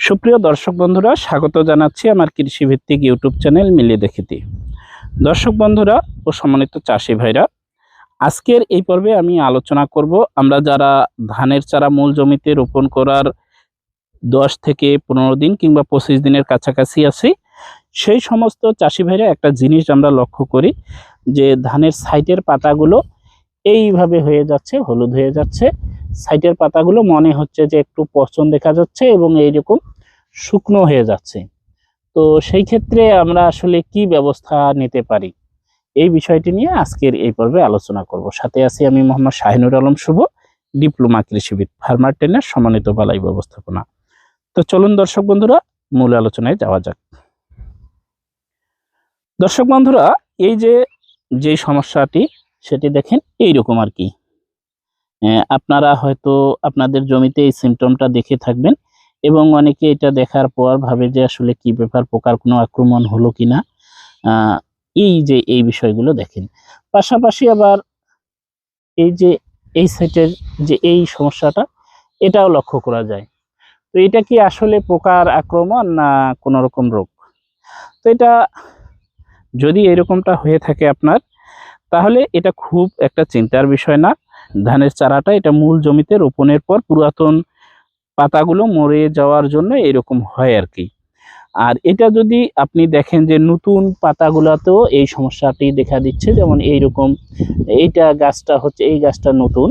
সুপ্রিয় দর্শক বন্ধুরা, স্বাগত জানাচ্ছি আমার কৃষিভিত্তিক ইউটিউব চ্যানেল মিলিয়ে দেখিতে। দর্শক বন্ধুরা ও সম্মানিত চাষি ভাইরা, আজকের এই পর্বে আমি আলোচনা করব আমরা যারা ধানের চারা মূল জমিতে রোপণ করার 10 থেকে 15 দিন কিংবা 25 দিনের কাছাকাছি আছি, সেই সমস্ত চাষি ভাইরা একটা জিনিস আমরা লক্ষ্য করি যে ধানের সাইটের পাতাগুলো এইভাবে হয়ে যাচ্ছে, হলুদ হয়ে যাচ্ছে। সাইটের পাতাগুলো মনে হচ্ছে যে একটু পচন দেখা যাচ্ছে এবং এইরকম শুকনো হয়ে যাচ্ছে। তো সেই ক্ষেত্রে আমরা আসলে কি ব্যবস্থা নিতে পারি, এই বিষয়টি নিয়ে আজকের এই পর্বে আলোচনা করব। সাথে আছি আমি মোহাম্মদ শাহিনুর আলম শুভ, ডিপ্লোমা কৃষিবিদ, ফার্মার ট্রেনার, সম্মানিত বালাই ব্যবস্থাপনা। তো চলুন দর্শক বন্ধুরা মূল আলোচনায় যাওয়া যাক। দর্শক বন্ধুরা, এই যে সমস্যাটি সেটি দেখেন এইরকম আর কি। আপনারা হয়তো আপনাদের জমিতে এই সিমটমটা দেখে থাকবেন এবং অনেকে এটা দেখার পর ভাবে যে আসলে কি ব্যাপার, পোকার কোনো আক্রমণ হলো কিনা। এই বিষয়গুলো দেখেন। পাশাপাশি আবার এই সাইটের যে এই সমস্যাটা, এটাও লক্ষ্য করা যায়। তো এটা কি আসলে পোকার আক্রমণ না কোনো রকম রোগ? তো এটা যদি এরকমটা হয়ে থাকে আপনার, তাহলে এটা খুব একটা চিন্তার বিষয় না। ধানের চারাটা এটা মূল জমিতে রোপণের পর পুরাতন পাতাগুলো মরে যাওয়ার জন্য এরকম হয় আর কি। আর এটা যদি আপনি দেখেন যে নতুন পাতাগুলোতেও এই সমস্যাটি দেখা দিচ্ছে, যেমন এইরকম এইটা গাছটা হচ্ছে, এই গাছটা নতুন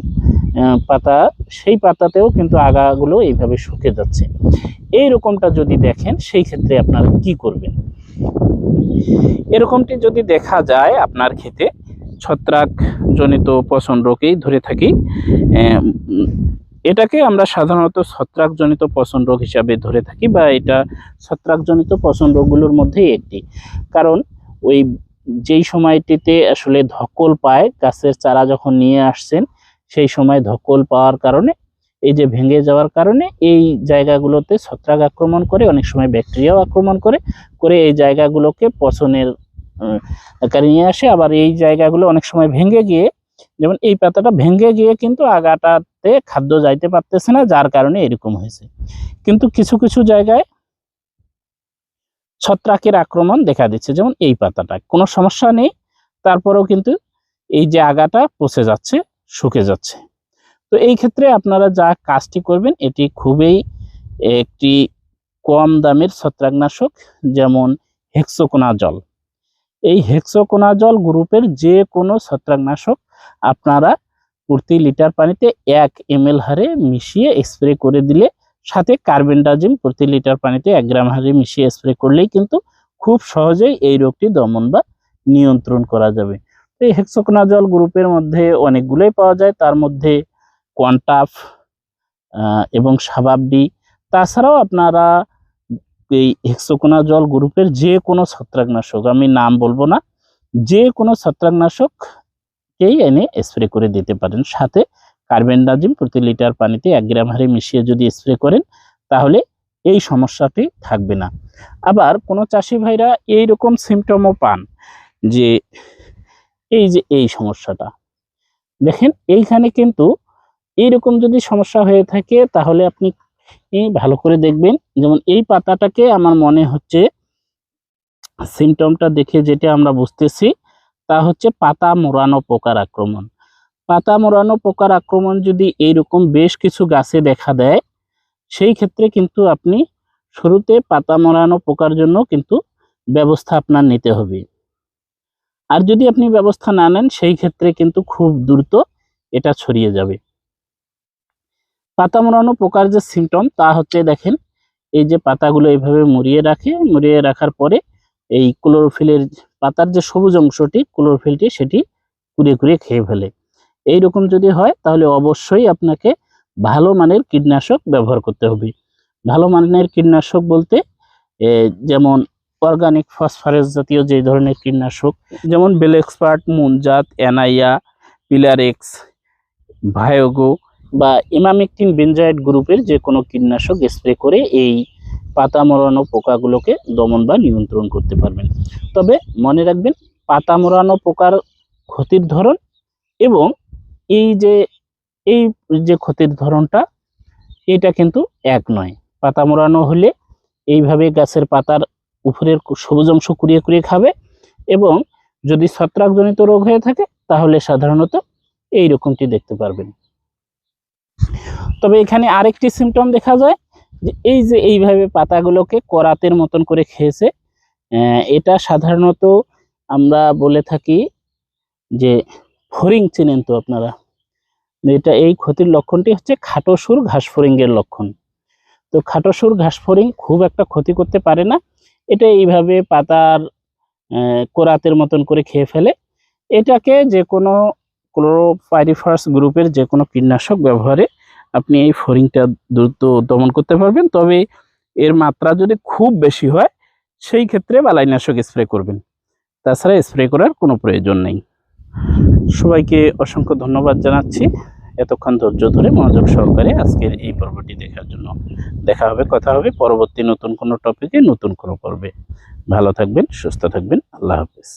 পাতা, সেই পাতাতেও কিন্তু আগাগুলো এইভাবে শুকিয়ে যাচ্ছে। এইরকমটা যদি দেখেন, সেই ক্ষেত্রে আপনারা কি করবেন? এরকমটি যদি দেখা যায় আপনার ক্ষেতে ছত্রাক জনিত পচন রোগেই ধরে থাকি, এটাকে আমরা সাধারণত ছত্রাকজনিত পচন রোগ হিসাবে ধরে থাকি, বা এটা ছত্রাকজনিত পচন রোগগুলোর মধ্যেই একটি। কারণ ওই যেই সময়টিতে আসলে ধকল পায়, গাছের চারা যখন নিয়ে আসছেন সেই সময় ধকল পাওয়ার কারণে, এই যে ভেঙে যাওয়ার কারণে এই জায়গাগুলোতে ছত্রাক আক্রমণ করে, অনেক সময় ব্যাকটেরিয়াও আক্রমণ করে এই জায়গাগুলোকে পচনের আকারে নিয়ে আসে। আবার এই জায়গাগুলো অনেক সময় ভেঙে গিয়ে, যেমন এই পাতাটা ভেঙে গিয়ে কিন্তু আগাটাতে খাদ্য যাইতে পারতেছে না, যার কারণে এরকম হয়েছে। কিন্তু কিছু কিছু জায়গায় ছত্রাকের আক্রমণ দেখা দিচ্ছে, যেমন এই পাতাটা কোনো সমস্যা নেই, তারপরেও কিন্তু এই যে আগাটা পচে যাচ্ছে, শুকে যাচ্ছে। তো এই ক্ষেত্রে আপনারা যা কাজটি করবেন, এটি খুবই একটি কম দামের ছত্রাকনাশক, যেমন হেক্সোকোনাজল। এই হেক্সোকোনাজল গ্রুপের যে কোনো ছত্রাকনাশক আপনারা প্রতি লিটার পানিতে 1 ml হারে মিশিয়ে স্প্রে করে দিলে, সাথে কার্বেন্ডাজিম প্রতি লিটার পানিতে 1 গ্রাম হারে মিশিয়ে স্প্রে করলেই কিন্তু খুব সহজেই এই রোগটি দমন বা নিয়ন্ত্রণ করা যাবে। তো এই হেক্সোকোনাজল গ্রুপের মধ্যে অনেকগুলোই পাওয়া যায়, তার মধ্যে কোয়ান্টাফ এবং সাবাবডি। তাছাড়াও আপনারা এই হেক্সোকোনাজল গ্রুপের যে কোনো ছত্রাকনাশক, আমি নাম বলবো না, যে কোনো ছত্রাকনাশককেই এনে স্প্রে করে দিতে পারেন। সাথে কার্বেন্ডাজিম প্রতি লিটার পানিতে 1 গ্রাম হারে মিশিয়ে যদি স্প্রে করেন, তাহলে এই সমস্যাটি থাকবে না। আবার কোনো চাষি ভাইরা এইরকম সিমটমও পান যে এই সমস্যাটা দেখেন, এইখানে কিন্তু এইরকম যদি সমস্যা হয়ে থাকে, তাহলে আপনি ভালো করে দেখবেন। যেমন এই পাতাটাকে আমার মনে হচ্ছে, সিমটমটা দেখে যেটা আমরা বুঝতেছি তা হচ্ছে পাতা মোড়ানো পোকার আক্রমণ। পাতা মোড়ানো পোকার আক্রমণ যদি এইরকম বেশ কিছু গাছে দেখা দেয়, সেই ক্ষেত্রে কিন্তু আপনি শুরুতে পাতা মোড়ানো পোকার জন্য কিন্তু ব্যবস্থা আপনার নিতে হবে। আর যদি আপনি ব্যবস্থা না নেন, সেই ক্ষেত্রে কিন্তু খুব দ্রুত এটা ছড়িয়ে যাবে। পাতা মোড়ানো পোকার যে সিমটম, তা হচ্ছে দেখেন, এই যে পাতাগুলো এইভাবে মুড়িয়ে রাখার পরে এই ক্লোরোফিলের, পাতার যে সবুজ অংশটি, ক্লোরোফিলটি সেটি কুড়িয়ে কুড়িয়ে খেয়ে ফেলে। এইরকম যদি হয়, তাহলে অবশ্যই আপনাকে ভালো মানের কীটনাশক ব্যবহার করতে হবে। ভালো মানের কীটনাশক বলতে যেমন অর্গানিক ফসফরাস জাতীয় যে ধরনের কীটনাশক, যেমন বেলেক্সপার্ট, মুনজাত, অ্যানাইয়া, পিলারেক্স, ভায়োগো বা ইমামেকটিন বেনজাইড গ্রুপের যে কোনো কীটনাশক স্প্রে করে এই পাতা মোড়ানো পোকাগুলোকে দমন বা নিয়ন্ত্রণ করতে পারবেন। তবে মনে রাখবেন, পাতা মোড়ানো পোকার ক্ষতির ধরন এবং এই যে ক্ষতির ধরনটা, এটা কিন্তু এক নয়। পাতা মোড়ানো হলে এইভাবে গাছের পাতার উপরের সবুজ অংশ কুড়িয়ে কুড়িয়ে খাবে। এবং যদি ছত্রাকজনিত রোগ হয়ে থাকে তাহলে সাধারণত এই রকমটি দেখতে পারবেন। তবে এখানে আরেকটি সিমটম দেখা যায় যে এইভাবে পাতাগুলোকে করাতের মতন করে খেয়েছে। এটা সাধারণত আমরা বলে থাকি যে ফড়িং, চেনেন তো আপনারা, এটা এই ক্ষতির লক্ষণটি হচ্ছে খাটো সুর ঘাস ফড়িংয়ের লক্ষণ। তো খাটো সুর ঘাস ফড়িং খুব একটা ক্ষতি করতে পারে না, এটা এইভাবে পাতার কোরাতের মতন করে খেয়ে ফেলে। এটাকে যে কোনো ক্লোরোপাইরিফাস গ্রুপের যে কোনো কীটনাশক ব্যবহারে আপনি এই ফড়িংটা দ্রুত দমন করতে পারবেন। তবে এর মাত্রা যদি খুব বেশি হয় সেই ক্ষেত্রে বালাইনাশক স্প্রে করবেন, তাছাড়া স্প্রে করার কোনো প্রয়োজন নেই। সবাইকে অসংখ্য ধন্যবাদ জানাচ্ছি এতক্ষণ ধৈর্য ধরে মনোযোগ সহকারে আজকের এই পর্বটি দেখার জন্য। দেখা হবে, কথা হবে পরবর্তী নতুন কোনো টপিকে, নতুন কোনো পর্বে। ভালো থাকবেন, সুস্থ থাকবেন। আল্লাহ হাফেজ।